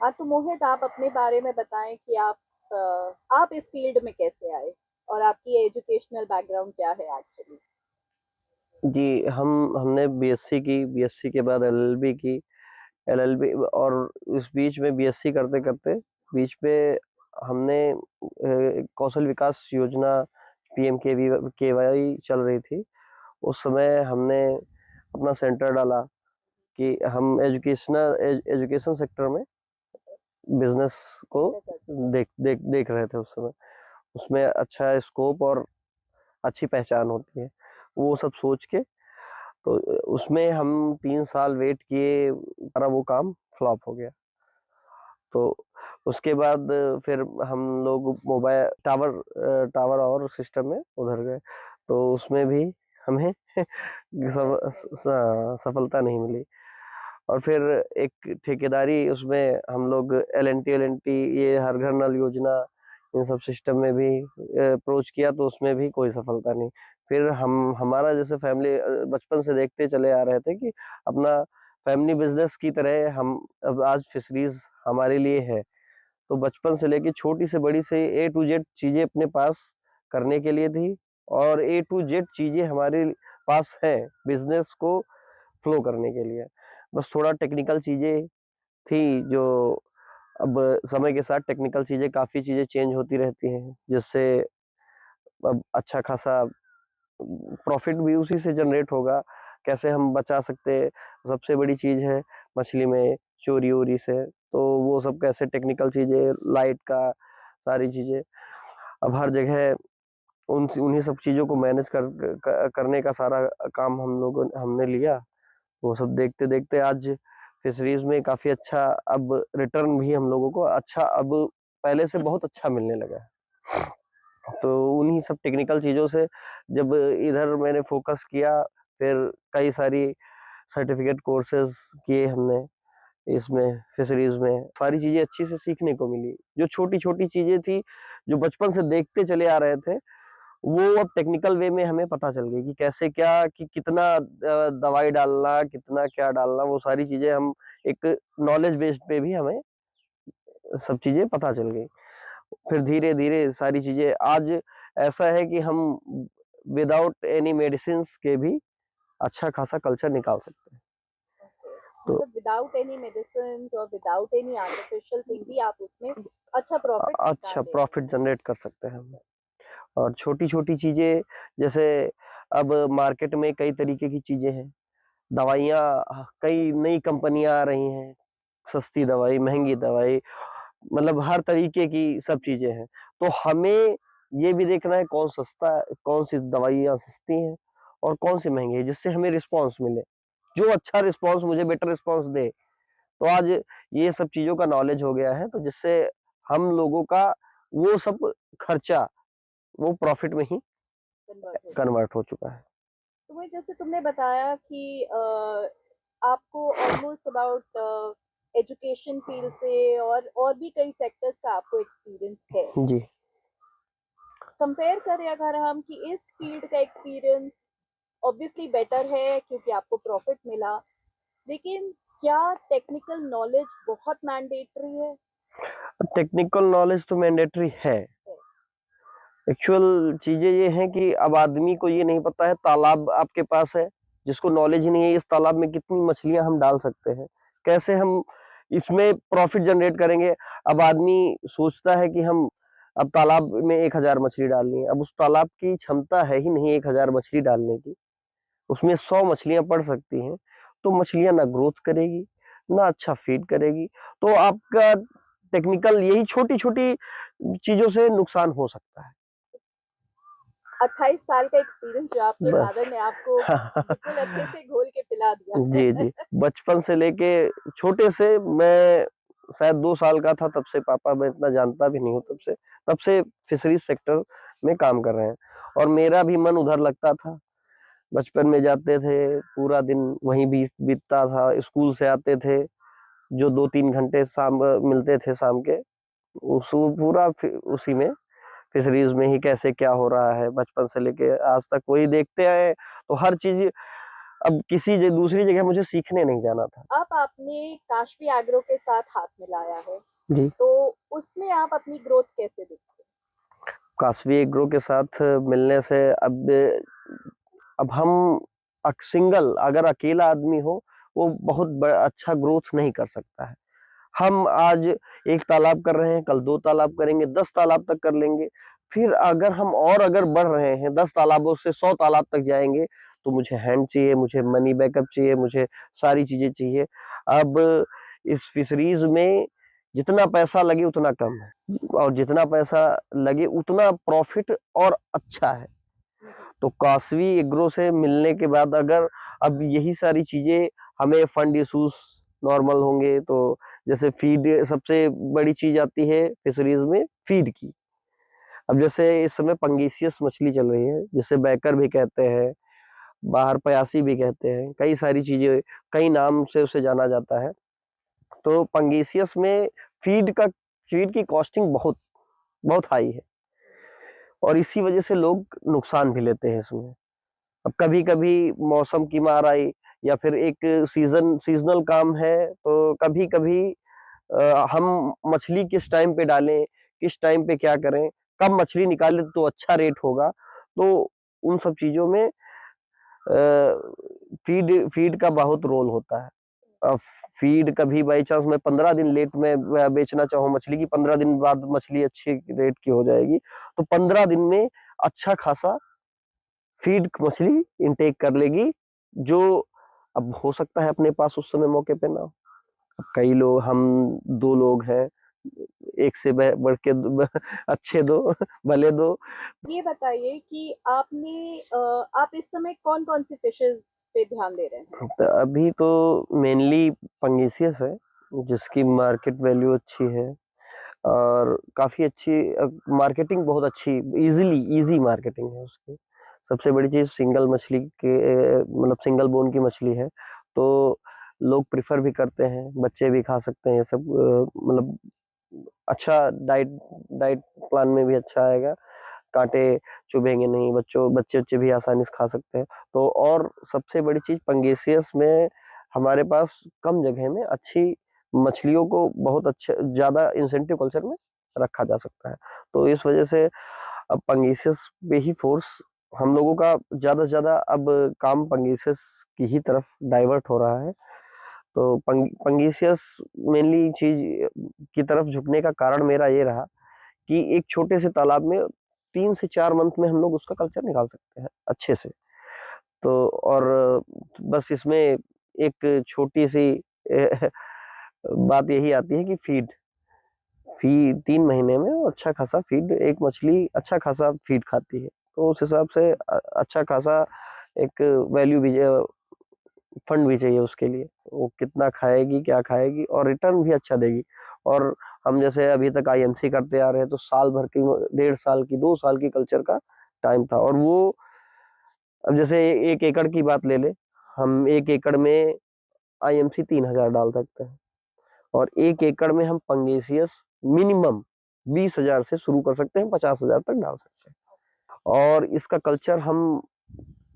हाँ, तो मोहित आप अपने बारे में बताएं कि आप इस फील्ड में कैसे आए और आपकी एजुकेशनल बैकग्राउंड क्या है एक्चुअली। जी, हमने बीएससी की, बीएससी के बाद एलएलबी की, एलएलबी और उस बीच में बीएससी करते-करते बीच में हमने कौशल विकास योजना पीएमकेवीवाई चल रही थी। उस समय हमने अपना सेंटर डाला कि हम एजुकेशन सेक्टर में बिजनेस को एंटर कर सकते देख देख देख रहे थे उस समय। उसमें अच्छा स्कोप और अच्छी पहचान होती है। वो सब सोच के तो उसमें हम 3 साल वेट किए, हमारा वो काम फ्लॉप हो गया। तो उसके बाद फिर हम लोग मोबाइल टावर और सिस्टम में उधर गए। तो उसमें भी हमें सफलता नहीं मिली। और फिर एक ठेकेदारी उसमें हम लोग एल एन टी ये हर घर नल योजना इन सब सिस्टम में भी अप्रोच किया, तो उसमें भी कोई सफलता नहीं। फिर हम हमारा जैसे फैमिली बचपन से देखते चले आ रहे थे कि अपना फैमिली बिजनेस की तरह हम अब आज फिशरीज हमारे लिए है। तो बचपन से लेके छोटी से बड़ी से ए टू जेड चीजें अपने पास करने के लिए थी, और ए टू जेड चीजें हमारे पास है बिजनेस को फ्लो करने के लिए। बस थोड़ा टेक्निकल चीजें थी जो अब समय के साथ टेक्निकल चीजें काफी चीजें चेंज होती रहती हैं, जिससे अब अच्छा खासा प्रॉफिट भी उसी से जनरेट होगा। कैसे हम बचा सकते हैं, सबसे बड़ी चीज है मछली में चोरी वोरी से। तो वो सब कैसे टेक्निकल चीजें, लाइट का सारी चीजें, अब हर जगह उन उन्हीं सब चीजों को मैनेज करने का सारा काम हमने लिया। वो सब देखते देखते आज फिशरीज में काफी अच्छा अब रिटर्न भी हम लोगों को अच्छा अब पहले से बहुत अच्छा मिलने लगा है। तो उन्हीं सब टेक्निकल चीजों से जब इधर मैंने फोकस किया, फिर कई सारी सर्टिफिकेट कोर्सेज किए हमने। इसमें फिशरीज में सारी चीजें अच्छी से सीखने को मिली। जो छोटी छोटी चीजें थी जो बचपन से देखते चले आ रहे थे, वो अब टेक्निकल वे में हमें पता चल गई कि कैसे क्या, कि कितना दवाई डालना, कितना क्या डालना, वो सारी चीजें हम एक नॉलेज बेस्ड पे भी हमें सब चीजें पता चल गई। फिर धीरे धीरे सारी चीजें आज ऐसा है कि हम विदाउट एनी मेडिसिन के भी अच्छा खासा कल्चर निकाल सकते हैं। ओके, तो मतलब विदाउट एनी मेडिसिन और विदाउट एनी आर्टिफिशियल थिंग भी आप उसमें अच्छा प्रॉफिट अच्छा निकाल ले रहे प्रॉफिट हैं। जनरेट कर सकते हैं हम। और छोटी छोटी चीजें जैसे अब मार्केट में कई तरीके की चीजें हैं, दवाइयाँ कई नई कंपनियां आ रही हैं, सस्ती दवाई, महंगी दवाई, मतलब हर तरीके की सब चीजें हैं। तो हमें ये भी देखना है कौन सस्ता है, कौन सी दवाइयाँ सस्ती हैं और कौन सी महंगी है, जिससे हमें रिस्पॉन्स मिले, जो अच्छा रिस्पॉन्स मुझे बेटर रिस्पॉन्स दे। तो आज ये सब चीजों का नॉलेज हो गया है, तो जिससे हम लोगों का वो सब खर्चा वो प्रॉफिट में ही कन्वर्ट हो चुका है। कन्वर्ट हो चुका है। तुम्हें जैसे तुमने बताया कि आपको ऑलमोस्ट अबाउट एजुकेशन फील्ड से और भी कई सेक्टर्स का आपको एक्सपीरियंस है। जी। कंपेयर करें अगर हम कि इस फील्ड का एक्सपीरियंस ऑब्वियसली बेटर है क्योंकि आपको प्रॉफिट मिला, लेकिन क्या टेक्निकल नॉलेज बहुत मैंडेटरी है? टेक्निकल नॉलेज तो मैंडेटरी है। एक्चुअल चीजें ये हैं कि अब आदमी को ये नहीं पता है, तालाब आपके पास है, जिसको नॉलेज ही नहीं है इस तालाब में कितनी मछलियां हम डाल सकते हैं, कैसे हम इसमें प्रॉफिट जनरेट करेंगे। अब आदमी सोचता है कि हम अब तालाब में 1,000 मछली डालनी है, अब उस तालाब की क्षमता है ही नहीं 1,000 मछली डालने की, उसमें 100 मछलियां पड़ सकती हैं। तो मछलियां ना ग्रोथ करेगी, ना अच्छा फीड करेगी। तो आपका टेक्निकल यही छोटी छोटी चीजों से नुकसान हो सकता है। 28 साल का एक्सपीरियंस जो आपके बस। फादर ने आपको बिल्कुल अच्छे से घोल के पिला दिया है। जी, जी। बचपन से लेके छोटे से मैं शायद 2 साल का था तब से पापा, मैं इतना जानता भी नहीं हूँ तब से फिशरीज सेक्टर में काम कर रहे हैं, और मेरा भी मन उधर लगता था। बचपन में जाते थे, पूरा दिन वहीं बीतता था, स्कूल से आते थे, जो 2-3 घंटे मिलते थे शाम के, उस वो पूरा उसी में फिशरीज में ही कैसे क्या हो रहा है बचपन से लेके आज तक वही देखते आए। तो हर चीज अब किसी दूसरी जगह मुझे सीखने नहीं जाना था। अब आपने काशवी एग्रो के साथ हाथ मिलाया है, जी। तो उसमें आप अपनी ग्रोथ कैसे देखते कास्वी एग्रो के साथ मिलने से अब हम सिंगल अगर अकेला आदमी हो वो बहुत अच्छा ग्रोथ नहीं कर सकता है। हम आज एक तालाब कर रहे हैं, कल 2 तालाब करेंगे, 10 तालाब तक कर लेंगे। फिर अगर हम और अगर बढ़ रहे हैं 10 तालाबों से 100 तालाब तक जाएंगे तो मुझे हैंड चाहिए, मुझे मनी बैकअप चाहिए, मुझे सारी चीजें चाहिए। अब इस फिशरीज में जितना पैसा लगे उतना कम है और जितना पैसा लगे उतना प्रॉफिट और अच्छा है। हैं? तो कास्वी एग्रो से मिलने के बाद अगर अब यही सारी चीजें हमें फंड इशूज नॉर्मल होंगे तो जैसे फीड सबसे बड़ी चीज आती है फिशरीज में फीड की। अब जैसे इस समय पंगेसियस मछली चल रही है जिसे बैकर भी कहते हैं, बाहर पयासी भी कहते हैं, कई सारी चीजें कई नाम से उसे जाना जाता है। तो पंगेसियस में फीड की कॉस्टिंग बहुत बहुत हाई है और इसी वजह से लोग नुकसान भी लेते हैं इसमें। अब कभी कभी मौसम की मार आई या फिर एक सीजनल काम है तो कभी कभी हम मछली किस टाइम पे डालें, किस टाइम पे क्या करें, कब मछली निकालें तो अच्छा रेट होगा। तो उन सब चीजों में फीड का बहुत रोल होता है। अब फीड कभी बाई चांस मैं 15 दिन लेट में बेचना चाहूँ मछली की, 15 दिन बाद मछली अच्छी रेट की हो जाएगी, तो 15 दिन में अच्छा खासा फीड मछली इनटेक कर लेगी जो अब हो सकता है अपने पास उस समय मौके पे ना हो। अब कई लोग हम 2 लोग हैं, एक से बढ़ के अच्छे दो भले दो। ये बताइए कि आप इस समय कौन-कौन सी फिशेज़ पे ध्यान दे रहे हैं? तो अभी तो मेनली पंगेसियस है जिसकी मार्केट वैल्यू अच्छी है और काफी अच्छी मार्केटिंग बहुत अच्छी इजी मार्केटिंग है उसकी। सबसे बड़ी चीज सिंगल मछली के मतलब सिंगल बोन की मछली है तो लोग प्रिफर भी करते हैं, बच्चे भी खा सकते हैं ये सब मतलब अच्छा डाइट डाइट प्लान में भी अच्छा आएगा, कांटे चुभेंगे नहीं, बच्चे बच्चे भी आसानी से खा सकते हैं। तो और सबसे बड़ी चीज पंगेसियस में हमारे पास कम जगह में अच्छी मछलियों को बहुत अच्छे ज्यादा इंसेंटिव कल्चर में रखा जा सकता है। तो इस वजह से अब पंगेसियस पे ही फोर्स हम लोगों का ज्यादा से ज्यादा अब काम पंगेसियस की ही तरफ डाइवर्ट हो रहा है। तो पंगेसियस मेनली चीज की तरफ झुकने का कारण मेरा ये रहा कि एक छोटे से तालाब में 3 से 4 मंथ में हम लोग उसका कल्चर निकाल सकते हैं अच्छे से। तो और बस इसमें एक छोटी सी बात यही आती है कि फीड 3 महीने में वो अच्छा खासा फीड एक मछली अच्छा खासा फीड खाती है तो उस हिसाब से अच्छा खासा एक वैल्यू भी फंड भी चाहिए उसके लिए, वो कितना खाएगी क्या खाएगी और रिटर्न भी अच्छा देगी। और हम जैसे अभी तक आईएमसी करते आ रहे हैं तो साल भर की 1.5 साल की 2 साल की कल्चर का टाइम था और वो अब जैसे 1 एकड़ की बात ले ले, हम 1 एकड़ में आईएमसी 3,000 डाल सकते हैं और 1 एकड़ में हम पंगेसियस मिनिमम 20,000 से शुरू कर सकते हैं, 50,000 तक डाल सकते हैं। और इसका कल्चर हम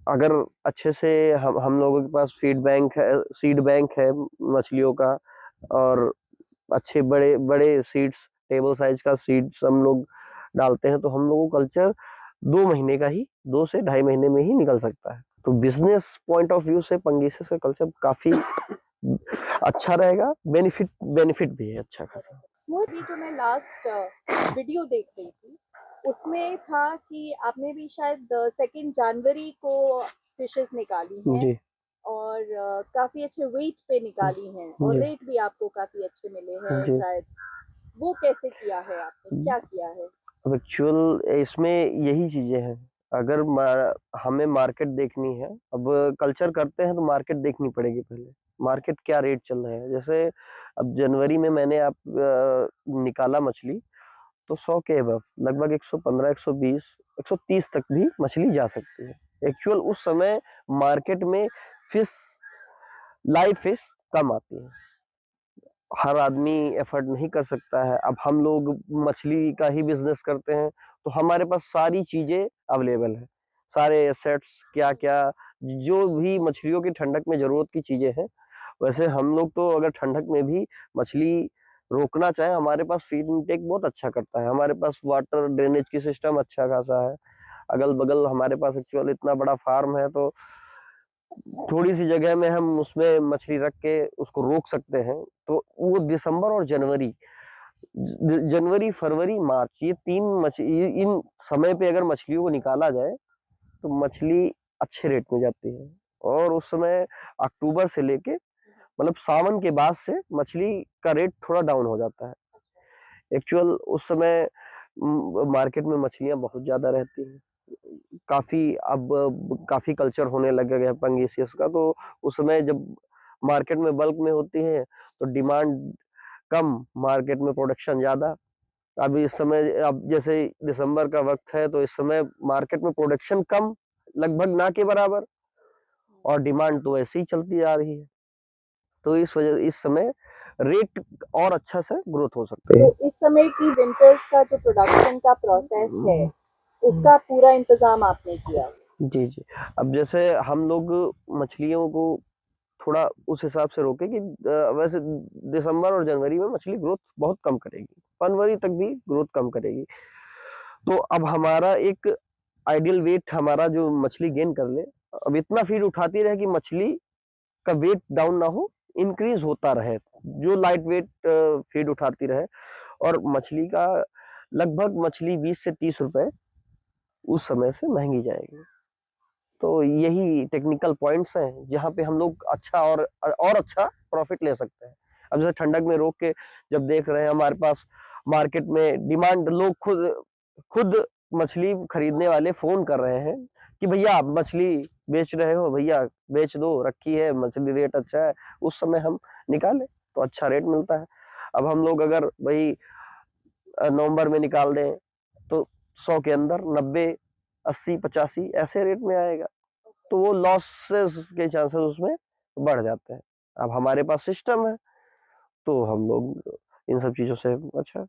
अगर अच्छे से हम लोगों के पास सीड बैंक है मछलियों का और अच्छे बड़े बड़े सीड्स टेबल साइज का सीड्स हम लोग डालते हैं तो हम लोगों को कल्चर 2 महीने का ही 2 से ढाई महीने में ही निकल सकता है। तो बिजनेस पॉइंट ऑफ व्यू से पंगेसिस का कल्चर काफी अच्छा रहेगा, बेनिफिट बेनिफिट भी है अच्छा खासा। वो भी जो मैं लास्ट वीडियो देख रही थी, उसमें था कि आपने भी शायद 2 जनवरी को फिशेज़ निकाली हैं जी और काफ़ी अच्छे वेट पे निकाली हैं और जी रेट भी आपको काफ़ी अच्छे मिले हैं जी। शायद। वो कैसे किया है आपने? क्या किया है? अब एक्चुअल इसमें यही चीजें हैं, अगर हमें मार्केट देखनी है, अब कल्चर करते हैं तो मार्केट देखनी पड़ेगी पहले, मार्केट क्या रेट चल रहा है। जैसे अब जनवरी में मैंने आप निकाला मछली तो 100 के अबव लगभग 115 120 130 तक भी मछली जा सकती है। एक्चुअल उस समय मार्केट में फिश लाइव फिश कम आती है, हर आदमी एफर्ट नहीं कर सकता है। अब हम लोग मछली का ही बिजनेस करते हैं तो हमारे पास सारी चीजें अवेलेबल है, सारे एसेट्स क्या-क्या जो भी मछलियों की ठंडक में ज़रूरत की चीज़ें हैं, वैसे हम लोग तो अगर ठंडक में भी मछली रोकना चाहें, हमारे पास फीड इनटेक बहुत अच्छा करता है। हमारे पास वाटर ड्रेनेज की सिस्टम अच्छा खासा है। अगल-बगल हमारे पास एक्चुअल इतना बड़ा फार्म है, तो थोड़ी-सी जगह में हम उसमें मछली रख के उसको रोक सकते हैं। तो वो दिसंबर और जनवरी जनवरी, फरवरी, मार्च ये 3 इन समय पे अगर मछलियों को निकाला जाए, तो मछली अच्छे रेट में जाती है। और उस समय अक्टूबर से लेके मतलब सावन के बाद से मछली का रेट थोड़ा डाउन हो जाता है। एक्चुअल उस समय मार्केट में मछलियाँ बहुत ज़्यादा रहती हैं। काफ़ी अब काफ़ी कल्चर होने लग गया है पंगेसियस का, तो उस समय जब मार्केट में बल्क में होती हैं, तो डिमांड कम, मार्केट में प्रोडक्शन ज़्यादा। अभी इस समय अब जैसे दिसंबर का वक़्त है, तो इस समय मार्केट में प्रोडक्शन कम, लगभग ना के बराबर, और डिमांड तो ऐसे ही चलती आ रही है। तो इस वजह इस समय रेट और अच्छा से ग्रोथ हो सकते हैं। तो इस समय की विंटर्स का जो प्रोडक्शन का प्रोसेस है, उसका पूरा इंतज़ाम आपने किया? जी, जी। अब जैसे हम लोग मछलियों को थोड़ा उस हिसाब से रोकें कि वैसे दिसंबर और जनवरी में मछली ग्रोथ बहुत कम करेगी, फरवरी तक भी ग्रोथ कम करेगी। तो अब हमारा एक आइडियल वेट हमारा जो मछली गेन कर ले, अब इतना फीड उठाती रहे कि मछली का वेट डाउन ना हो, इंक्रीज होता रहे, जो लाइट वेट फीड उठाती रहे, और मछली का लगभग मछली 20 से 30 रुपए उस समय से महंगी जाएगी। तो यही टेक्निकल पॉइंट्स हैं जहाँ पे हम लोग अच्छा और अच्छा प्रॉफिट ले सकते हैं। अब जैसे ठंडक में रोक के जब देख रहे हैं हमारे पास मार्केट में डिमांड, लोग खुद खुद मछली खरीदने वाले फ़ोन कर रहे हैं कि भैया आप मछली बेच रहे हो, भैया बेच दो, रखी है मछली, रेट अच्छा है। उस समय हम निकालें तो अच्छा रेट मिलता है। अब हम लोग अगर वही नवंबर में निकाल दें तो 100 के अंदर 90, 80, 85 ऐसे रेट में आएगा। तो वो लॉसेस के चांसेस उसमें बढ़ जाते हैं। अब हमारे पास सिस्टम है, तो हम लोग इन सब चीज़ों से अच्छा